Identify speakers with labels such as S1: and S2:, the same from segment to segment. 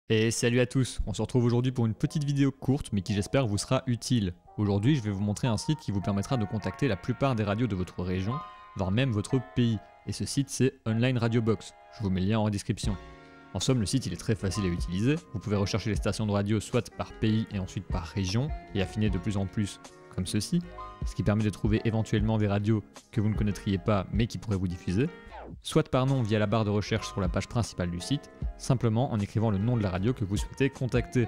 S1: Et salut à tous, on se retrouve aujourd'hui pour une petite vidéo courte mais qui j'espère vous sera utile. Aujourd'hui je vais vous montrer un site qui vous permettra de contacter la plupart des radios de votre région, voire même votre pays. Et ce site c'est Online Radio Box, je vous mets le lien en description. En somme le site il est très facile à utiliser, vous pouvez rechercher les stations de radio soit par pays et ensuite par région et affiner de plus en plus comme ceci, ce qui permet de trouver éventuellement des radios que vous ne connaîtriez pas mais qui pourraient vous diffuser, soit par nom via la barre de recherche sur la page principale du site, simplement en écrivant le nom de la radio que vous souhaitez contacter.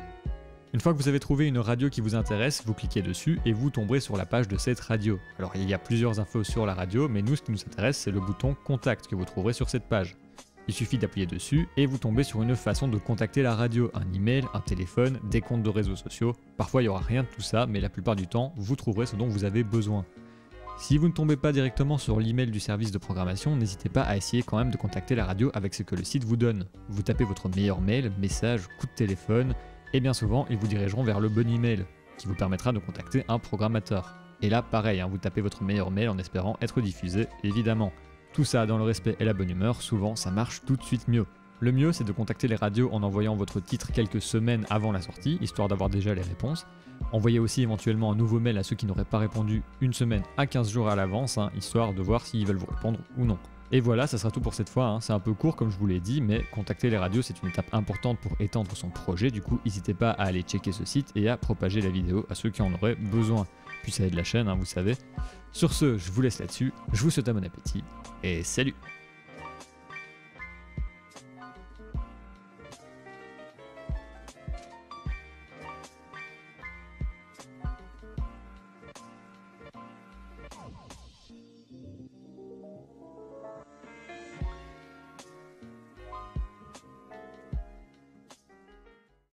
S1: Une fois que vous avez trouvé une radio qui vous intéresse, vous cliquez dessus et vous tomberez sur la page de cette radio. Alors il y a plusieurs infos sur la radio, mais nous ce qui nous intéresse c'est le bouton contact que vous trouverez sur cette page. Il suffit d'appuyer dessus et vous tombez sur une façon de contacter la radio, un email, un téléphone, des comptes de réseaux sociaux. Parfois il n'y aura rien de tout ça, mais la plupart du temps vous trouverez ce dont vous avez besoin. Si vous ne tombez pas directement sur l'email du service de programmation, n'hésitez pas à essayer quand même de contacter la radio avec ce que le site vous donne. Vous tapez votre meilleur mail, message, coup de téléphone, et bien souvent ils vous dirigeront vers le bon email, qui vous permettra de contacter un programmateur. Et là pareil, vous tapez votre meilleur mail en espérant être diffusé, évidemment. Tout ça dans le respect et la bonne humeur, souvent ça marche tout de suite mieux. Le mieux c'est de contacter les radios en envoyant votre titre quelques semaines avant la sortie, histoire d'avoir déjà les réponses. Envoyez aussi éventuellement un nouveau mail à ceux qui n'auraient pas répondu une semaine à 15 jours à l'avance, histoire de voir s'ils veulent vous répondre ou non. Et voilà, ça sera tout pour cette fois, c'est un peu court comme je vous l'ai dit, mais contacter les radios c'est une étape importante pour étendre son projet, du coup n'hésitez pas à aller checker ce site et à propager la vidéo à ceux qui en auraient besoin. Puis ça aide la chaîne, vous savez. Sur ce, je vous laisse là-dessus, je vous souhaite un bon appétit, et salut!